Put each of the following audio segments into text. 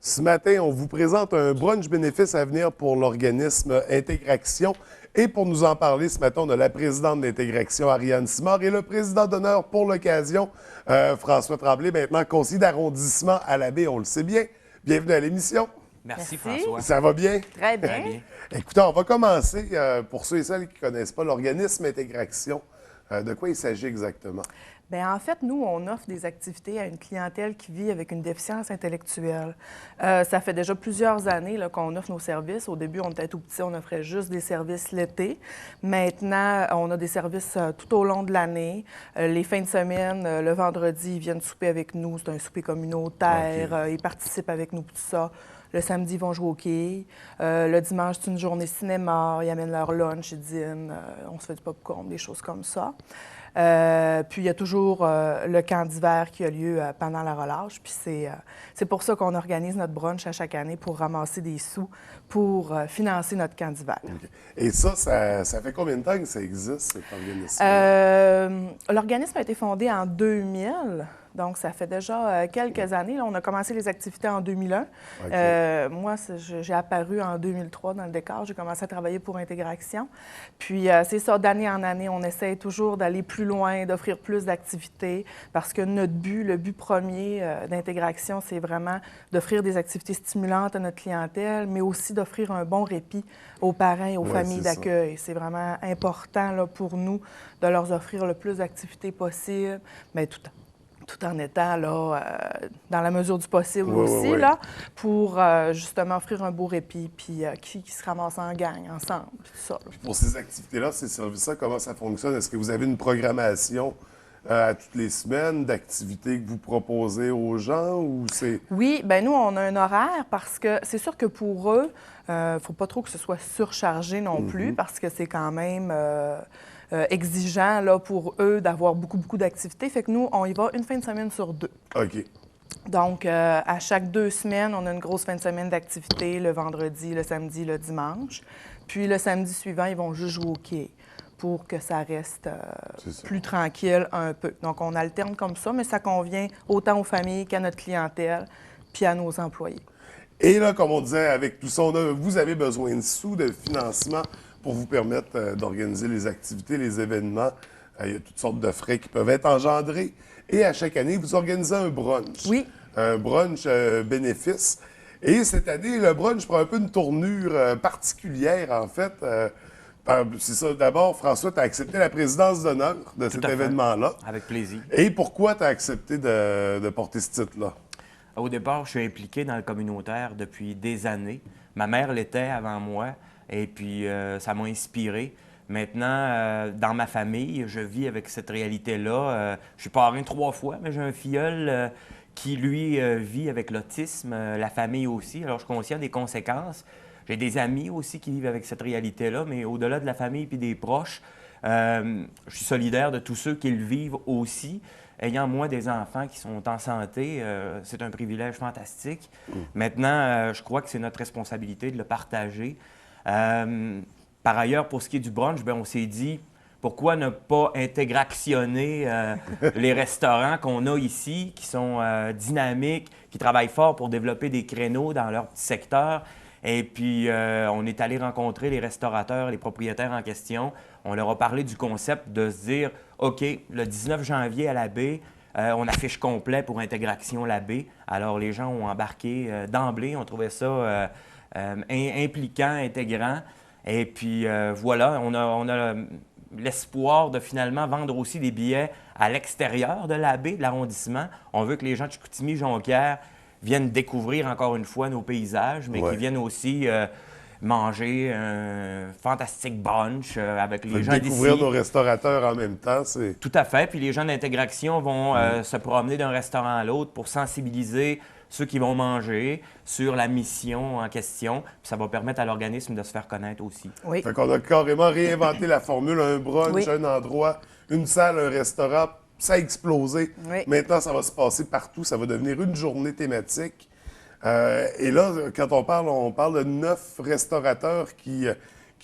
Ce matin, on vous présente un brunch bénéfice à venir pour l'organisme Intégraction. Et pour nous en parler ce matin, on a la présidente d'Intégraction, Ariane Simard, et le président d'honneur pour l'occasion, François Tremblay, maintenant conseiller d'arrondissement à la baie, on le sait bien. Bienvenue à l'émission. Merci, Merci. François. Ça va bien? Très bien. Très bien. Écoutez, on va commencer, pour ceux et celles qui ne connaissent pas l'organisme Intégraction. De quoi il s'agit exactement? Bien, en fait, nous, on offre des activités à une clientèle qui vit avec une déficience intellectuelle. Ça fait déjà plusieurs années là, qu'on offre nos services. Au début, on était tout petit, on offrait juste des services l'été. Maintenant, on a des services tout au long de l'année. Les fins de semaine, le vendredi, ils viennent souper avec nous. C'est un souper communautaire. OK. Ils participent avec nous pour tout ça. Le samedi, ils vont jouer au quai. Le dimanche, c'est une journée cinéma. Ils amènent leur lunch, ils dînent. On se fait du popcorn, des choses comme ça. Puis il y a toujours le camp d'hiver qui a lieu pendant la relâche. Puis c'est pour ça qu'on organise notre brunch à chaque année pour ramasser des sous pour financer notre camp d'hiver. OK. Et ça fait combien de temps que ça existe, cet organisme? L'organisme a été fondé en 2000. Donc, ça fait déjà quelques années. Là, on a commencé les activités en 2001. OK. Moi, j'ai apparu en 2003 dans le décor. J'ai commencé à travailler pour Intégraction. Puis, c'est ça, d'année en année, on essaie toujours d'aller plus loin, d'offrir plus d'activités parce que notre but, le but premier d'Intégration, c'est vraiment d'offrir des activités stimulantes à notre clientèle, mais aussi d'offrir un bon répit aux parents et aux Ouais, familles c'est ça. d'accueil. C'est vraiment important là, pour nous de leur offrir le plus d'activités possible, mais tout en étant là, dans la mesure du possible Ouais, aussi, ouais, ouais. là, pour justement offrir un beau répit, puis qui se ramasse en gang, ensemble, puis tout ça. Là. Pour ces activités-là, ces services-là, comment ça fonctionne? Est-ce que vous avez une programmation à toutes les semaines d'activités que vous proposez aux gens ou c'est... Oui, bien nous, on a un horaire parce que c'est sûr que pour eux, il ne faut pas trop que ce soit surchargé non plus parce que c'est quand même exigeant là, pour eux d'avoir beaucoup d'activités. Fait que nous, on y va une fin de semaine sur deux. OK. Donc, à chaque 2 semaines, on a une grosse fin de semaine d'activité, le vendredi, le samedi, le dimanche. Puis le samedi suivant, ils vont juste jouer au quai pour que ça reste C'est ça. plus tranquille un peu. Donc, on alterne comme ça, mais ça convient autant aux familles qu'à notre clientèle puis à nos employés. Et là, comme on disait, avec tout ça, vous avez besoin de sous, de financement pour vous permettre d'organiser les activités, les événements. Il y a toutes sortes de frais qui peuvent être engendrés. Et à chaque année, vous organisez un brunch. Oui. Un brunch bénéfice. Et cette année, le brunch prend un peu une tournure particulière, en fait. C'est ça. D'abord, François, tu as accepté la présidence d'honneur de cet à fait. événement-là. Avec plaisir. Et pourquoi tu as accepté de porter ce titre-là? Au départ, je suis impliqué dans le communautaire depuis des années. Ma mère l'était avant moi et puis ça m'a inspiré. Maintenant, dans ma famille, je vis avec cette réalité-là. Je suis parrain 3 fois, mais j'ai un filleul qui, lui, vit avec l'autisme, la famille aussi. Alors, je suis conscient des conséquences. J'ai des amis aussi qui vivent avec cette réalité-là, mais au-delà de la famille et des proches, je suis solidaire de tous ceux qui le vivent aussi. Ayant, moi, des enfants qui sont en santé, c'est un privilège fantastique. Maintenant, je crois que c'est notre responsabilité de le partager. Par ailleurs, pour ce qui est du brunch, bien, on s'est dit, pourquoi ne pas intégractionner les restaurants qu'on a ici, qui sont dynamiques, qui travaillent fort pour développer des créneaux dans leur petit secteur. Et puis, on est allé rencontrer les restaurateurs, les propriétaires en question. On leur a parlé du concept de se dire, OK, le 19 janvier à la baie, on affiche complet pour Intégration la baie. Alors, les gens ont embarqué d'emblée. On trouvait ça impliquant, intégrant. Et puis, voilà, on a l'espoir de finalement vendre aussi des billets à l'extérieur de la baie, de l'arrondissement. On veut que les gens de Chicoutimi, Jonquière viennent découvrir encore une fois nos paysages, mais Ouais. qui viennent aussi manger un fantastique brunch avec les gens Découvrir d'ici. nos restaurateurs en même temps, c'est... Tout à fait. Puis les gens d'intégration vont se promener d'un restaurant à l'autre pour sensibiliser ceux qui vont manger sur la mission en question. Puis ça va permettre à l'organisme de se faire connaître aussi. Oui. Fait qu'on a carrément réinventé la formule, un brunch, Oui. un endroit, une salle, un restaurant, ça a explosé. Oui. Maintenant, ça va se passer partout, ça va devenir une journée thématique. Et là, quand on parle de 9 restaurateurs qui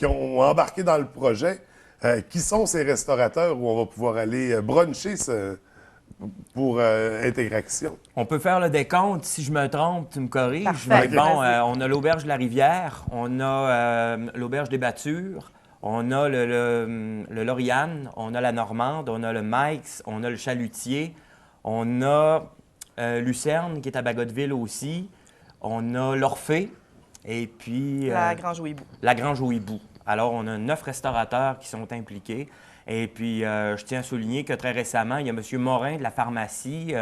ont embarqué dans le projet. Qui sont ces restaurateurs où on va pouvoir aller bruncher pour Intégration? On peut faire le décompte. Si je me trompe, tu me corriges. Parfait. Mais bon, on a l'Auberge de la Rivière, on a l'Auberge des Battures, on a le Lauriane, on a la Normande, on a le Mike's, on a le Chalutier, on a Lucerne qui est à Bagotville aussi, on a l'Orphée et puis... La Grange au Hibou. La Grange au Hibou. Alors, on a 9 restaurateurs qui sont impliqués. Et puis, je tiens à souligner que très récemment, il y a M. Morin de la pharmacie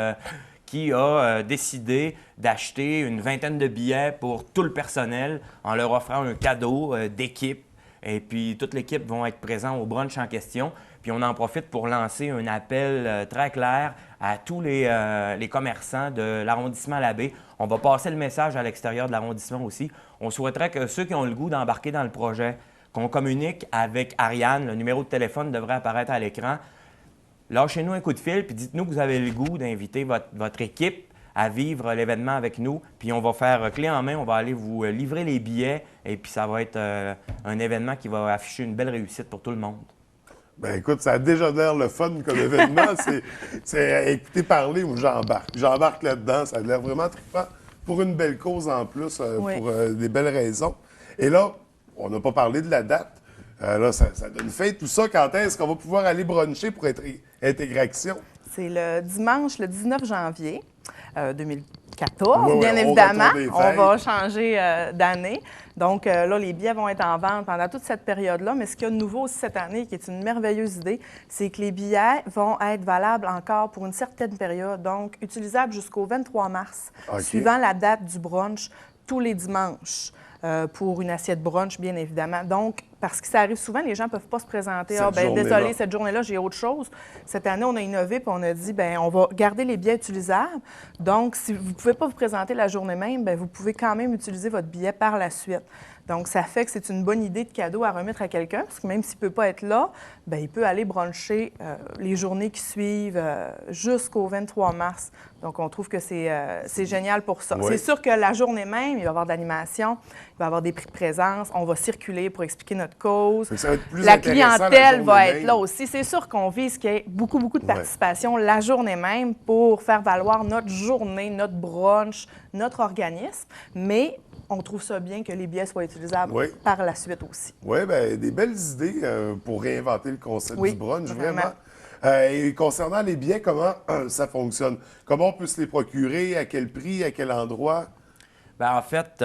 qui a décidé d'acheter une vingtaine de billets pour tout le personnel en leur offrant un cadeau d'équipe. Et puis, toute l'équipe vont être présents au brunch en question. Puis, on en profite pour lancer un appel très clair à tous les commerçants de l'arrondissement Labbé. On va passer le message à l'extérieur de l'arrondissement aussi. On souhaiterait que ceux qui ont le goût d'embarquer dans le projet, qu'on communique avec Ariane. Le numéro de téléphone devrait apparaître à l'écran. Lâchez-nous un coup de fil, puis dites-nous que vous avez le goût d'inviter votre équipe à vivre l'événement avec nous. Puis on va faire clé en main, on va aller vous livrer les billets, et puis ça va être un événement qui va afficher une belle réussite pour tout le monde. Ben écoute, ça a déjà l'air le fun comme événement. c'est écouter parler, moi j'embarque. J'embarque là-dedans, ça a l'air vraiment trippant pour une belle cause en plus, Oui. pour des belles raisons. Et là, on n'a pas parlé de la date. Là, ça donne fin. Tout ça, quand est-ce qu'on va pouvoir aller bruncher pour Intégration? C'est le dimanche, le 19 janvier 2014, Oui, bien au évidemment. retour des On fêtes. va changer d'année. Donc là, les billets vont être en vente pendant toute cette période-là. Mais ce qu'il y a de nouveau aussi cette année, qui est une merveilleuse idée, c'est que les billets vont être valables encore pour une certaine période, donc utilisables jusqu'au 23 mars, OK. suivant la date du brunch, tous les dimanches. Pour une assiette brunch, bien évidemment. Donc, parce que ça arrive souvent, les gens ne peuvent pas se présenter. Cette journée-là. Désolé, cette journée-là, j'ai autre chose. Cette année, on a innové puis on a dit, bien, on va garder les billets utilisables. Donc, si vous ne pouvez pas vous présenter la journée même, bien, vous pouvez quand même utiliser votre billet par la suite. Donc, ça fait que c'est une bonne idée de cadeau à remettre à quelqu'un, parce que même s'il ne peut pas être là, bien, il peut aller bruncher les journées qui suivent jusqu'au 23 mars. Donc, on trouve que c'est génial pour ça. Oui. C'est sûr que la journée même, il va y avoir de l'animation, il va y avoir des prix de présence, on va circuler pour expliquer notre cause. Ça va être plus La intéressant la clientèle journée va être même. là aussi. C'est sûr qu'on vise qu'il y ait beaucoup de participation la journée même pour faire valoir notre journée, notre brunch, notre organisme, mais on trouve ça bien que les billets soient utilisables Oui. par la suite aussi. Oui, bien, des belles idées pour réinventer le concept Oui, du brunch, vraiment. Et concernant les billets, comment ça fonctionne? Comment on peut se les procurer? À quel prix? À quel endroit? Bien, en fait,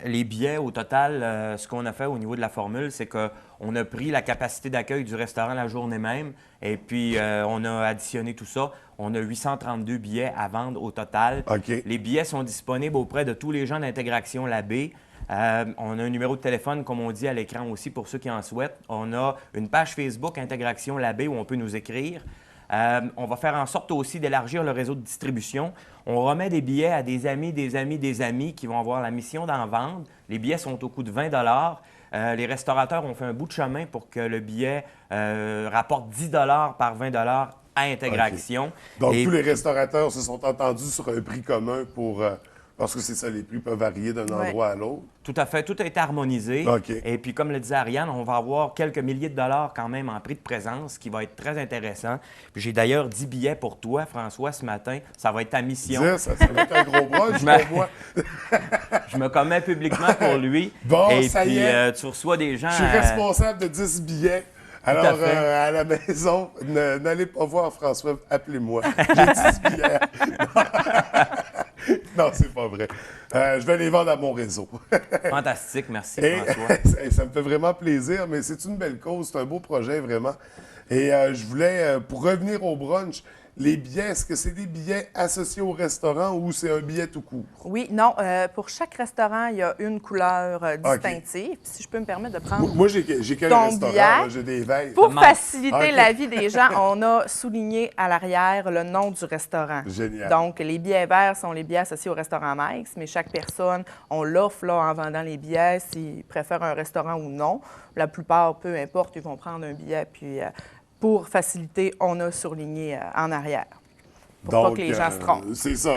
les billets, au total, ce qu'on a fait au niveau de la formule, c'est qu'on a pris la capacité d'accueil du restaurant la journée même et puis on a additionné tout ça. On a 832 billets à vendre au total. OK. Les billets sont disponibles auprès de tous les gens d'Intégration Labbé. On a un numéro de téléphone, comme on dit, à l'écran aussi pour ceux qui en souhaitent. On a une page Facebook Intégration Labbé où on peut nous écrire. On va faire en sorte aussi d'élargir le réseau de distribution. On remet des billets à des amis qui vont avoir la mission d'en vendre. Les billets sont au coût de 20 $. Les restaurateurs ont fait un bout de chemin pour que le billet rapporte 10 $ par 20 $ à Intégration. OK. Donc, Et tous les restaurateurs se sont entendus sur un prix commun pour... parce que c'est ça, les prix peuvent varier d'un Ouais. endroit à l'autre. Tout à fait, tout a été harmonisé. OK. Et puis, comme le disait Ariane, on va avoir quelques milliers de dollars quand même en prix de présence, ce qui va être très intéressant. Puis j'ai d'ailleurs 10 billets pour toi, François, ce matin. Ça va être ta mission. Dire, ça va être un gros brunch pour moi. Je me commets publiquement pour lui. Bon, et ça y puis, est. tu reçois des gens... Je suis responsable de 10 billets. Alors, à fait. à la maison, n'allez pas voir François, appelez-moi. J'ai 10 billets. Non, c'est pas vrai. Je vais les vendre à mon réseau. Fantastique, merci Et François. ça me fait vraiment plaisir, mais c'est une belle cause, c'est un beau projet, vraiment. Et je voulais, pour revenir au brunch, les billets, est-ce que c'est des billets associés au restaurant ou c'est un billet tout court? Oui, non. Pour chaque restaurant, il y a une couleur distinctive. Si je peux me permettre de prendre Moi, j'ai quel ton restaurant? billet. Là, j'ai des veilles. Pour Comment? faciliter OK. la vie des gens, on a souligné à l'arrière le nom du restaurant. Génial. Donc, les billets verts sont les billets associés au restaurant Mike's, mais chaque personne, on l'offre là, en vendant les billets s'ils préfèrent un restaurant ou non. La plupart, peu importe, ils vont prendre un billet. Puis, pour faciliter, on a surligné en arrière. Pour pas que les gens se trompent. C'est ça.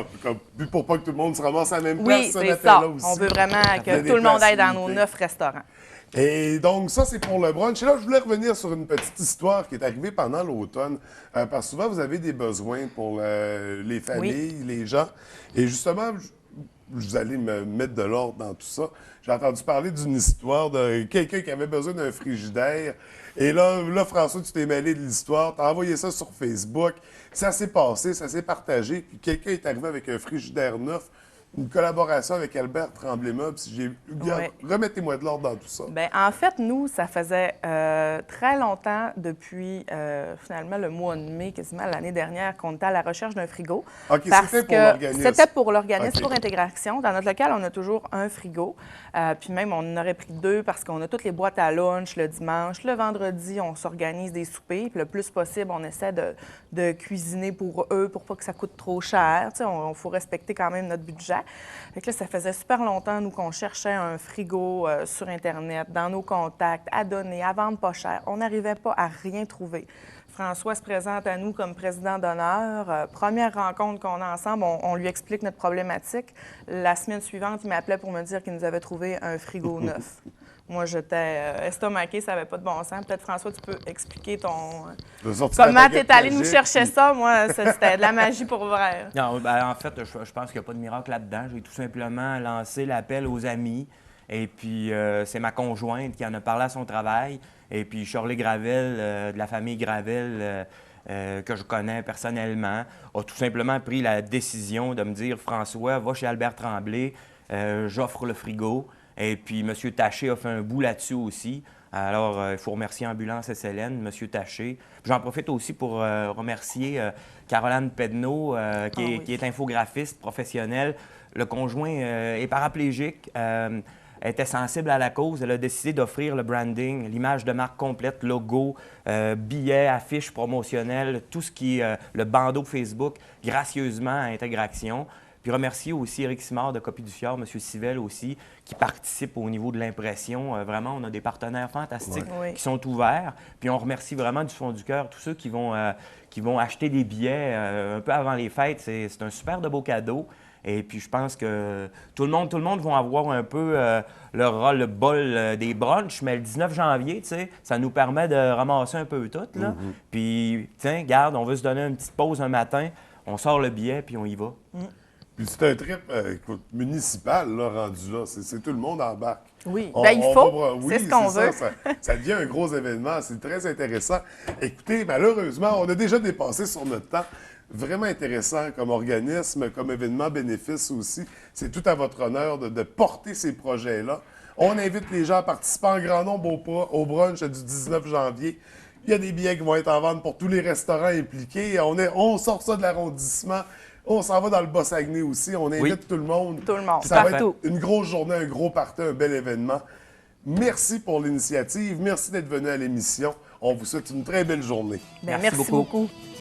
Pour pas que tout le monde se ramasse à la même place Oui, ce c'est matin-là ça. aussi. On veut vraiment Il y a que des tout le monde places aille dans nos limitées. 9 restaurants. Et donc, ça, c'est pour le brunch. Et là, je voulais revenir sur une petite histoire qui est arrivée pendant l'automne. Parce que souvent, vous avez des besoins pour les familles, les gens. Et justement, vous allez me mettre de l'ordre dans tout ça. J'ai entendu parler d'une histoire de quelqu'un qui avait besoin d'un frigidaire. Et là, François, tu t'es mêlé de l'histoire. Tu as envoyé ça sur Facebook. Ça s'est passé, ça s'est partagé. Puis quelqu'un est arrivé avec un frigidaire neuf. Une collaboration avec Albert Tremblay-Meubles. Remettez-moi de l'ordre dans tout ça. Bien, en fait, nous, ça faisait très longtemps, depuis finalement le mois de mai, quasiment l'année dernière, qu'on était à la recherche d'un frigo. OK, parce c'était pour que l'organisme. C'était pour l'organisme, OK. pour intégration. Dans notre local, on a toujours un frigo. Puis même, on en aurait pris 2 parce qu'on a toutes les boîtes à lunch le dimanche. Le vendredi, on s'organise des soupers. Puis le plus possible, on essaie de cuisiner pour eux pour pas que ça coûte trop cher. Tu sais, il faut respecter quand même notre budget. Fait que là, ça faisait super longtemps, nous, qu'on cherchait un frigo sur Internet, dans nos contacts, à donner, à vendre pas cher. On n'arrivait pas à rien trouver. François se présente à nous comme président d'honneur. Première rencontre qu'on a ensemble, on lui explique notre problématique. La semaine suivante, il m'appelait pour me dire qu'il nous avait trouvé un frigo neuf. Moi, j'étais estomaquée, ça n'avait pas de bon sens. Peut-être, François, tu peux expliquer comment tu es allé nous chercher ça. Moi, c'était de la magie pour vrai. Non, ben, en fait, je pense qu'il n'y a pas de miracle là-dedans. J'ai tout simplement lancé l'appel aux amis. Et puis, c'est ma conjointe qui en a parlé à son travail. Et puis, Shirley Gravel, de la famille Gravel, que je connais personnellement, a tout simplement pris la décision de me dire « François, va chez Albert Tremblay, j'offre le frigo ». Et puis, M. Taché a fait un bout là-dessus aussi. Alors, il faut remercier Ambulance SLN, M. Taché. J'en profite aussi pour remercier Caroline Pedneau, qui est infographiste professionnelle. Le conjoint est paraplégique, était sensible à la cause. Elle a décidé d'offrir le branding, l'image de marque complète, logo, billets, affiches promotionnelles, tout ce qui est le bandeau Facebook, gracieusement à Intégration. Puis remercier aussi Éric Simard de Copie du Fjord, M. Civelle aussi, qui participe au niveau de l'impression. Vraiment, on a des partenaires fantastiques qui sont ouverts. Puis on remercie vraiment du fond du cœur tous ceux qui vont acheter des billets un peu avant les fêtes. C'est un super de beau cadeau. Et puis je pense que tout le monde va avoir un peu le bol des brunchs, mais le 19 janvier, tu sais, ça nous permet de ramasser un peu tout, là. Puis, tiens, regarde, on veut se donner une petite pause un matin, on sort le billet, puis on y va. Puis c'est un trip écoute, municipal, là, rendu là. C'est tout le monde embarque. Oui, bien, il faut. C'est ce qu'on veut. Ça devient un gros événement. C'est très intéressant. Écoutez, malheureusement, on a déjà dépassé sur notre temps. Vraiment intéressant comme organisme, comme événement bénéfice aussi. C'est tout à votre honneur de porter ces projets-là. On invite les gens à participer en grand nombre au brunch du 19 janvier. Il y a des billets qui vont être en vente pour tous les restaurants impliqués. On sort ça de l'arrondissement. On s'en va dans le Bas-Saguenay aussi. On invite tout le monde. Tout le monde, Ça va partout. être une grosse journée, un gros party, un bel événement. Merci pour l'initiative. Merci d'être venu à l'émission. On vous souhaite une très belle journée. Bien, merci beaucoup.